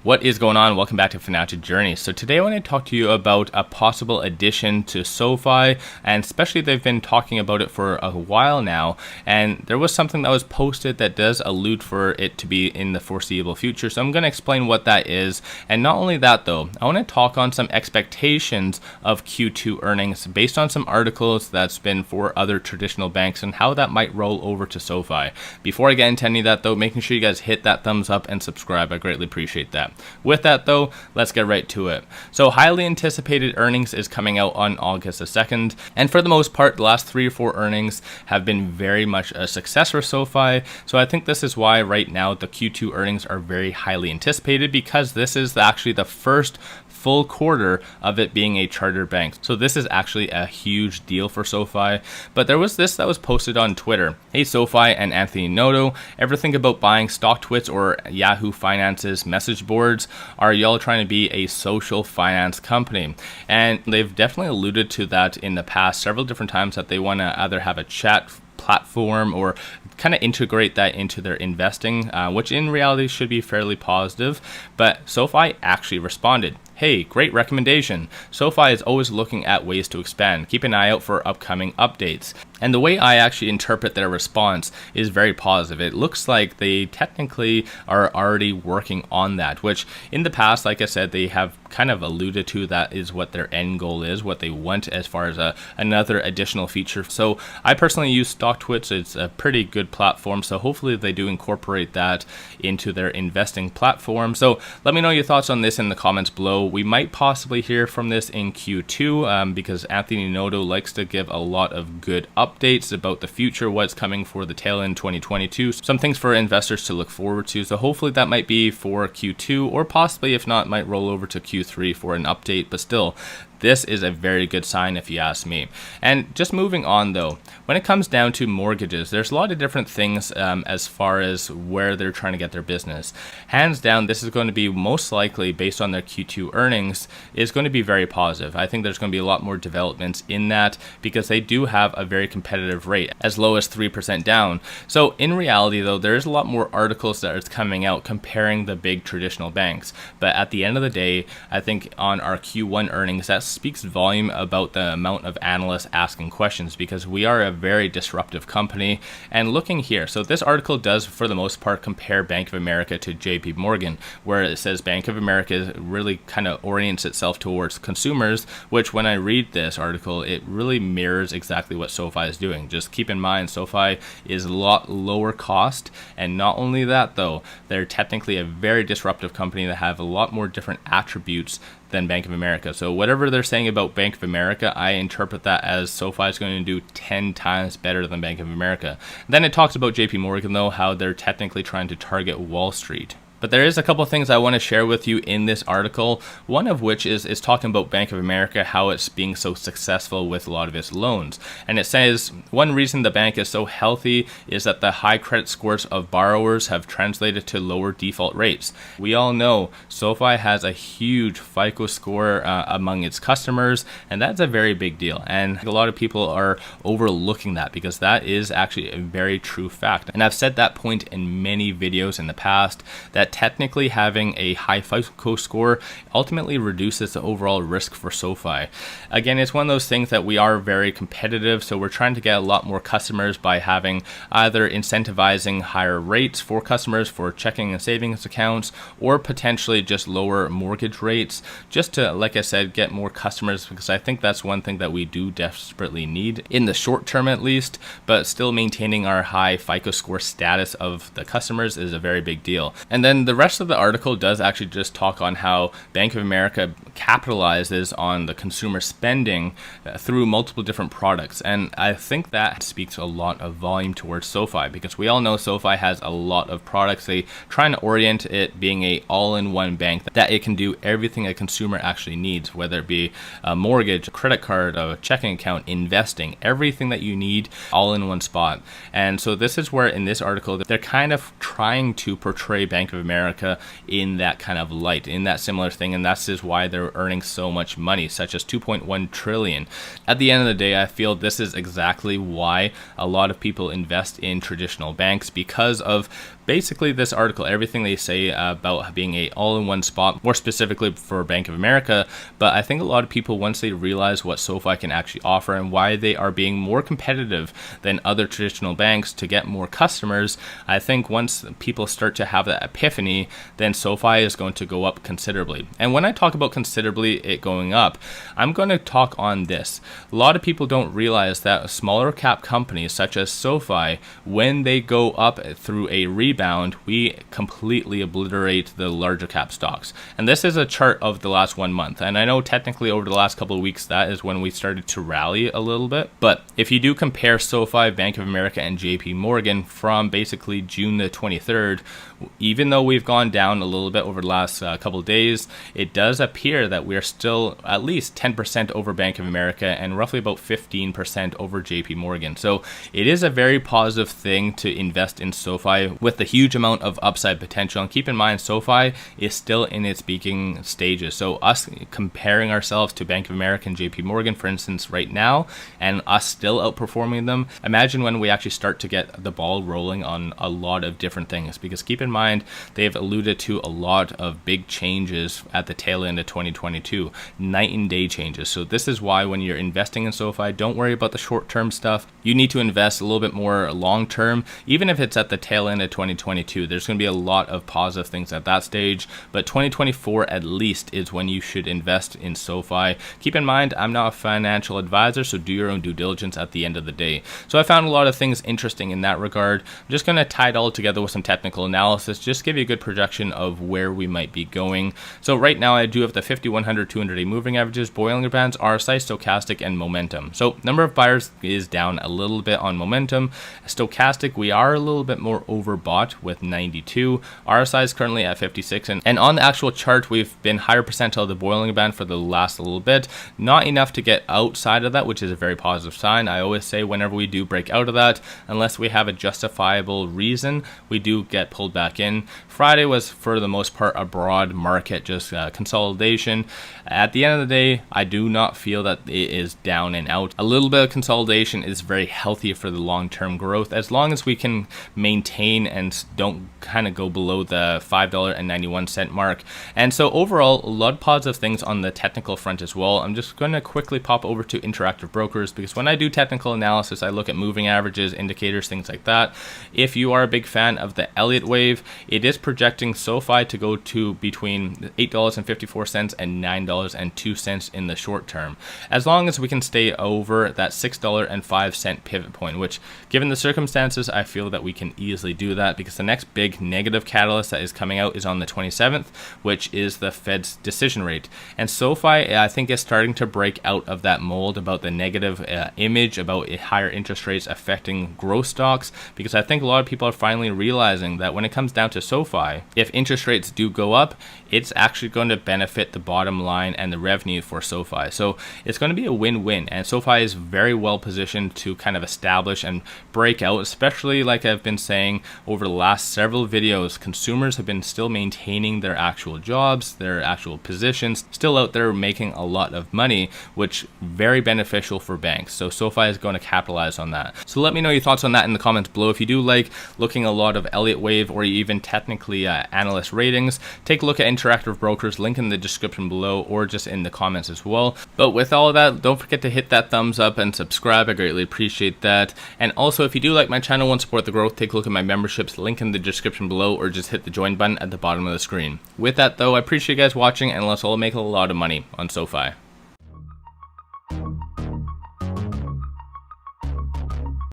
What is going on? Welcome back to Financial Journey. So today I want to talk to you about a possible addition to SoFi, and especially they've been talking about it for a while now, and there was something that was posted that does allude for it to be in the foreseeable future. So I'm going to explain what that is, and not only that though, I want to talk on some expectations of Q2 earnings based on some articles that's been for other traditional banks and how that might roll over to SoFi. Before I get into any of that though, making sure you guys hit that thumbs up and subscribe. I greatly appreciate that. With that though, let's get right to it. So highly anticipated earnings is coming out on August the 2nd, and for the most part the last 3 or 4 earnings have been very much a success for SoFi. So I think this is why right now the Q2 earnings are very highly anticipated, because this is actually the first full quarter of it being a chartered bank. So this is actually a huge deal for SoFi. But there was this that was posted on Twitter. Hey SoFi and 𝗖𝗓𝗡𝗖𝗧, ever think about buying StockTwits or Yahoo Finance's message boards? Are y'all trying to be a social finance company? And they've definitely alluded to that in the past several different times, that they want to either have a chat platform or kind of integrate that into their investing, which in reality should be fairly positive. But SoFi actually responded, hey, great recommendation. SoFi is always looking at ways to expand. Keep an eye out for upcoming updates. And the way I actually interpret their response is very positive. It looks like they technically are already working on that, which in the past, like I said, they have kind of alluded to that is what their end goal is, what they want as far as another additional feature. So I personally use StockTwits. It's a pretty good platform, so hopefully they do incorporate that into their investing platform. So let me know your thoughts on this in the comments below. We might possibly hear from this in Q2 because 𝗖𝗓𝗡𝗖𝗧𝗛 likes to give a lot of good updates about the future, what's coming for the tail end 2022, some things for investors to look forward to. So hopefully that might be for Q2, or possibly if not, might roll over to Q3 for an update. But still, this is a very good sign if you ask me. And just moving on though, when it comes down to mortgages, there's a lot of different things as far as where they're trying to get their business. Hands down, this is going to be most likely, based on their Q2 earnings, is going to be very positive. I think there's going to be a lot more developments in that, because they do have a very competitive rate, as low as 3% down. So in reality though, there's a lot more articles that are coming out comparing the big traditional banks. But at the end of the day, I think on our Q1 earnings, that speaks volume about the amount of analysts asking questions, because we are a very disruptive company. And looking here, so this article does for the most part compare Bank of America to JP Morgan, where it says Bank of America really kind of orients itself towards consumers, which when I read this article, it really mirrors exactly what SoFi is doing. Just keep in mind, SoFi is a lot lower cost, and not only that though, they're technically a very disruptive company that have a lot more different attributes than Bank of America. So whatever they're saying about Bank of America, I interpret that as SoFi is going to do 10 times better than Bank of America. Then it talks about JP Morgan though, how they're technically trying to target Wall Street. But there is a couple of things I want to share with you in this article, one of which is talking about Bank of America, how it's being so successful with a lot of its loans. And it says, one reason the bank is so healthy is that the high credit scores of borrowers have translated to lower default rates. We all know SoFi has a huge FICO score among its customers, and that's a very big deal. And a lot of people are overlooking that, because that is actually a very true fact. And I've said that point in many videos in the past, that technically having a high FICO score ultimately reduces the overall risk for SoFi. Again, it's one of those things that we are very competitive, so we're trying to get a lot more customers by having either incentivizing higher rates for customers for checking and savings accounts, or potentially just lower mortgage rates, just to, like I said, get more customers, because I think that's one thing that we do desperately need in the short term at least. But still maintaining our high FICO score status of the customers is a very big deal. And then the rest of the article does actually just talk on how Bank of America capitalizes on the consumer spending through multiple different products. And I think that speaks a lot of volume towards SoFi, because we all know SoFi has a lot of products. They trying to orient it being a all-in-one bank, that it can do everything a consumer actually needs, whether it be a mortgage, a credit card, a checking account, investing, everything that you need all in one spot. And so this is where in this article they're kind of trying to portray Bank of America America in that kind of light, in that similar thing, and that's just why they're earning so much money, such as 2.1 trillion. At the end of the day, I feel this is exactly why a lot of people invest in traditional banks, because of basically this article, everything they say about being a all-in-one spot, more specifically for Bank of America. But I think a lot of people, once they realize what SoFi can actually offer and why they are being more competitive than other traditional banks to get more customers, I think once people start to have that epiphany, then SoFi is going to go up considerably. And when I talk about considerably it going up, I'm going to talk on this. A lot of people don't realize that smaller cap companies such as SoFi, when they go up through a rebound, we completely obliterate the larger cap stocks. And this is a chart of the last 1 month. And I know technically over the last couple of weeks, that is when we started to rally a little bit. But if you do compare SoFi, Bank of America, and JP Morgan from basically June the 23rd, even though we've gone down a little bit over the last couple of days, it does appear that we're still at least 10% over Bank of America and roughly about 15% over JP Morgan. So it is a very positive thing to invest in SoFi with the huge amount of upside potential. And keep in mind, SoFi is still in its beginning stages. So us comparing ourselves to Bank of America and JP Morgan, for instance, right now, and us still outperforming them, imagine when we actually start to get the ball rolling on a lot of different things. Because keep in mind, they've alluded to a lot of big changes at the tail end of 2022, night and day changes. So this is why when you're investing in SoFi, don't worry about the short-term stuff. You need to invest a little bit more long-term, even if it's at the tail end of 2022. There's going to be a lot of positive things at that stage, but 2024 at least is when you should invest in SoFi. Keep in mind, I'm not a financial advisor, so do your own due diligence at the end of the day. So I found a lot of things interesting in that regard. I'm just going to tie it all together with some technical analysis, just give you a good projection of where we might be going. So right now I do have the 50, 100, 200-day moving averages, Bollinger Bands, RSI, stochastic, and momentum. So number of buyers is down a little bit on momentum. Stochastic, we are a little bit more overbought with 92. RSI is currently at 56, and on the actual chart, we've been higher percentile of the Bollinger Band for the last little bit. Not enough to get outside of that, which is a very positive sign. I always say whenever we do break out of that, unless we have a justifiable reason, we do get pulled back in. Friday was for the most part a broad market, just consolidation. At the end of the day, I do not feel that it is down and out. A little bit of consolidation is very healthy for the long-term growth, as long as we can maintain and don't kind of go below the $5.91 mark. And so overall, a lot of positive things on the technical front as well. I'm just going to quickly pop over to Interactive Brokers, because when I do technical analysis, I look at moving averages, indicators, things like that. If you are a big fan of the Elliott wave, it is projecting SoFi to go to between $8.54 and $9.02 in the short term, as long as we can stay over that $6.05 pivot point, which given the circumstances, I feel that we can easily do that, because the next big negative catalyst that is coming out is on the 27th, which is the Fed's decision rate. And SoFi, I think, is starting to break out of that mold about the negative image about higher interest rates affecting growth stocks, because I think a lot of people are finally realizing that when it comes down to SoFi, if interest rates do go up, it's actually going to benefit the bottom line and the revenue for SoFi. So it's going to be a win-win, and SoFi is very well positioned to kind of establish and break out, especially like I've been saying over the last several videos. Consumers have been still maintaining their actual jobs, their actual positions, still out there making a lot of money, which very beneficial for banks. So SoFi is going to capitalize on that. So let me know your thoughts on that in the comments below. If you do like looking a lot of Elliott wave or even technically analyst ratings, take a look at Interactive Brokers, link in the description below or just in the comments as well. But with all of that, don't forget to hit that thumbs up and subscribe. I greatly appreciate that. And also, if you do like my channel and support the growth, take a look at my memberships, link in the description below, or just hit the join button at the bottom of the screen. With that though, I appreciate you guys watching, and let's all make a lot of money on SoFi.